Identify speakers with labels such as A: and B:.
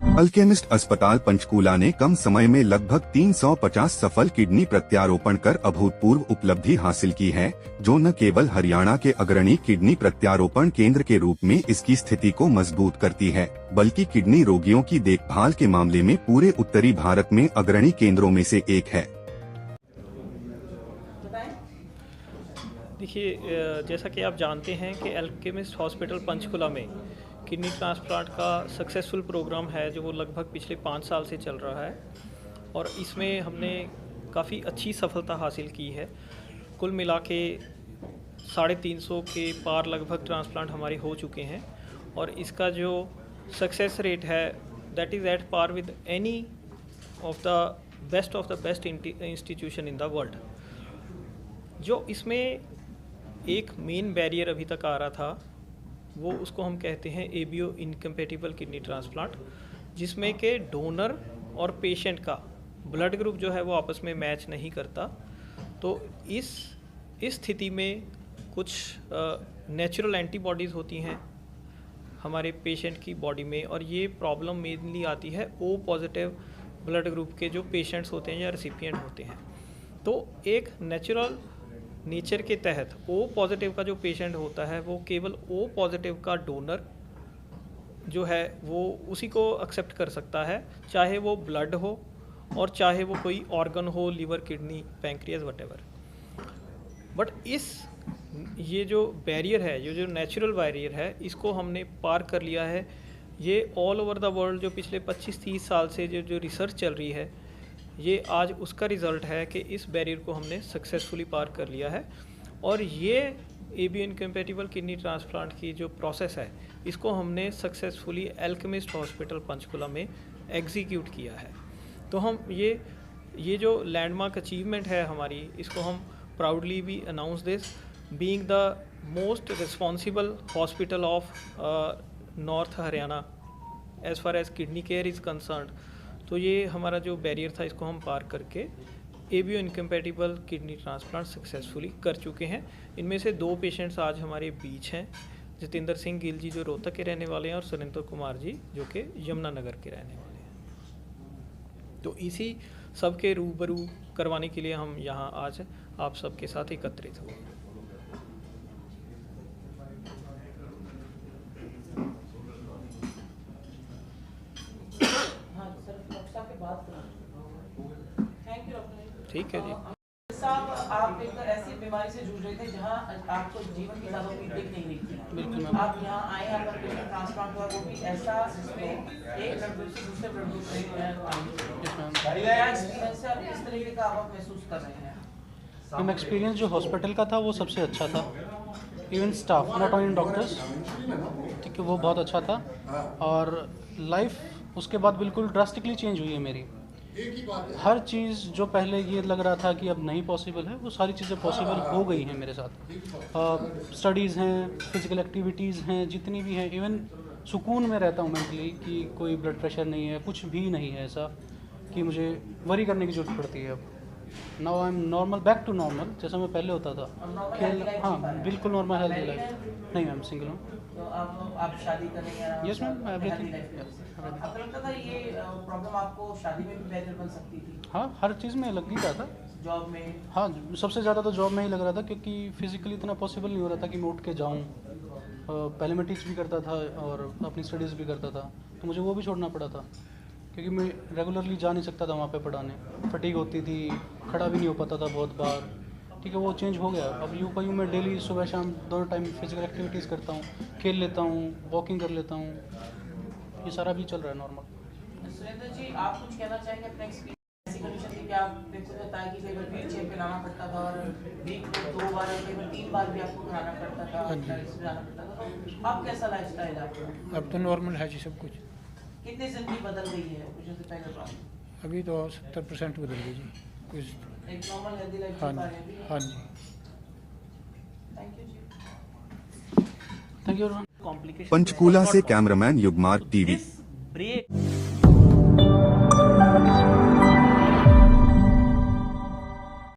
A: Alchemist अस्पताल पंचकूला ने कम समय में लगभग 350 सफल किडनी प्रत्यारोपण कर अभूतपूर्व उपलब्धि हासिल की है, जो न केवल हरियाणा के अग्रणी किडनी प्रत्यारोपण केंद्र के रूप में इसकी स्थिति को मजबूत करती है, बल्कि किडनी रोगियों की देखभाल के मामले में पूरे उत्तरी भारत में अग्रणी केंद्रों में से एक है।
B: देखिए, जैसा कि आप जानते हैं कि अल्केमिस्ट हॉस्पिटल पंचकुला में किडनी ट्रांसप्लांट का सक्सेसफुल प्रोग्राम है, जो वो लगभग पिछले 5 साल से चल रहा है और इसमें हमने काफ़ी अच्छी सफलता हासिल की है। कुल मिला के 350 के पार लगभग ट्रांसप्लांट हमारे हो चुके हैं और इसका जो सक्सेस रेट है that is at par with any of the best institution in the world. जो इसमें एक मेन बैरियर अभी तक आ रहा था वो उसको हम कहते हैं एबीओ इनकम्पेटिबल किडनी ट्रांसप्लांट, जिसमें के डोनर और पेशेंट का ब्लड ग्रुप जो है वो आपस में मैच नहीं करता। तो इस स्थिति में कुछ नेचुरल एंटीबॉडीज़ होती हैं हमारे पेशेंट की बॉडी में और ये प्रॉब्लम मेनली आती है ओ पॉजिटिव ब्लड ग्रुप के जो पेशेंट्स होते हैं या रेसिपिएंट होते हैं। तो एक नेचुरल नेचर के तहत ओ पॉजिटिव का जो पेशेंट होता है वो केवल ओ पॉजिटिव का डोनर जो है वो उसी को एक्सेप्ट कर सकता है, चाहे वो ब्लड हो और चाहे वो कोई ऑर्गन हो, liver, kidney, pancreas, whatever. But ये जो बैरियर है, ये जो नेचुरल बैरियर है, इसको हमने पार कर लिया है। ये ऑल ओवर द वर्ल्ड जो पिछले 25-30 साल से जो रिसर्च चल रही है, ये आज उसका रिज़ल्ट है कि इस बैरियर को हमने सक्सेसफुली पार कर लिया है। और ये एबीओ इनकम्पेटिबल किडनी ट्रांसप्लांट की जो प्रोसेस है, इसको हमने सक्सेसफुली अल्केमिस्ट हॉस्पिटल पंचकुला में एग्जीक्यूट किया है। तो हम ये जो लैंडमार्क अचीवमेंट है हमारी, इसको हम प्राउडली भी announce this being the most responsible hospital of north Haryana as far as kidney care is concerned. तो ये हमारा जो बैरियर था इसको हम पार करके ABO incompatible kidney transplant successfully कर चुके हैं। इनमें से 2 पेशेंट्स आज हमारे बीच हैं, जितेंद्र सिंह गिल जी जो रोहतक के रहने वाले हैं और सुरेंद्र कुमार जी जो कि यमुनानगर के रहने वाले हैं। तो इसी सब के रूबरू करवाने के लिए हम यहाँ आज आप सबके साथ एकत्रित हुए। ठीक है जी
C: साहब, आप एक ऐसी बीमारी से जूझ रहे थे जहां आपको जीवन की ज्यादा उम्मीद दिख नहीं रही थी। बिल्कुल। आप यहाँ आए, आपका पेशेंट ट्रांसप्लांट हुआ, वो भी ऐसा जिसमें एक ब्लड ग्रुप से दूसरे ब्लड ग्रुप में क्या एक्सपीरियंस है, किस तरीके का आप महसूस कर रहे हैं?
D: एक्सपीरियंस जो हॉस्पिटल का था वो सबसे अच्छा था। Even staff, not only doctors, ठीक है, वो बहुत अच्छा था। और लाइफ उसके बाद बिल्कुल ड्रास्टिकली चेंज हुई है मेरी। हर चीज़ जो पहले ये लग रहा था कि अब नहीं पॉसिबल है, वो सारी चीज़ें पॉसिबल हो गई हैं मेरे साथ। स्टडीज़ हैं, फिज़िकल एक्टिविटीज़ हैं, जितनी भी हैं। इवन सुकून में रहता हूँ मेंटली कि कोई ब्लड प्रेशर नहीं है, कुछ भी नहीं है ऐसा कि मुझे वरी करने की ज़रूरत पड़ती है। अब now I am normal, back to normal, जैसा मैं पहले होता था। खेल, हाँ, बिल्कुल नॉर्मल हेल्दी लाइफ। नहीं मैम, सिंगल हूँ।
C: तो आप शादी करेंगे?
D: Yes ma'am, everything.
C: आपको लगता था ये प्रॉब्लम आपको शादी में भी बैरियर बन सकती थी?
D: हाँ, हर चीज़ में लग ही रहा था।
C: जॉब में?
D: हाँ, सबसे ज़्यादा तो जॉब में ही लग रहा था, क्योंकि फिज़िकली इतना पॉसिबल नहीं हो रहा था कि मैं उठ के जाऊँ। पहले मैं टीच भी करता था और अपनी स्टडीज़ भी करता था, तो मुझे वो भी छोड़ना पड़ा था क्योंकि मैं रेगुलरली जा नहीं सकता था वहाँ पे पढ़ाने। फटीग होती थी, खड़ा भी नहीं हो पाता था बहुत बार, ठीक है। वो चेंज हो गया। अब यूँ पर यूँ मैं डेली सुबह शाम दोनों टाइम फिजिकल एक्टिविटीज़ करता हूँ, खेल लेता हूँ, वॉकिंग कर लेता हूँ, ये सारा भी चल रहा है नॉर्मल।
C: सुरेंद्र जी, आप कुछ कहना चाहेंगे अपने एक्सपीरियंस? ऐसी कंडीशन थी कि आपने खुद बताया कि कई बार व्हील चेयर पे लाना पड़ता था और वीक में 2 बार, कई बार 3 बार भी आपको कराना पड़ता था, डायलिसिस जाना पड़ता था। तो अब कैसा लाइफस्टाइल है आपका?
E: अब तो नॉर्मल है जी सब कुछ।
C: कितनी जिंदगी बदल गई है कुछ से पहले बात?
E: अभी तो 70% बदल गई जी कुछ।
C: एक नॉर्मल हेल्दी लाइफ
E: हाँ
C: जी पा रहे हैं?
E: हाँ जी।
C: थैंक यू जी।
D: Thank you.
A: पंचकूला से कैमरामैन युगमार्ग टीवी।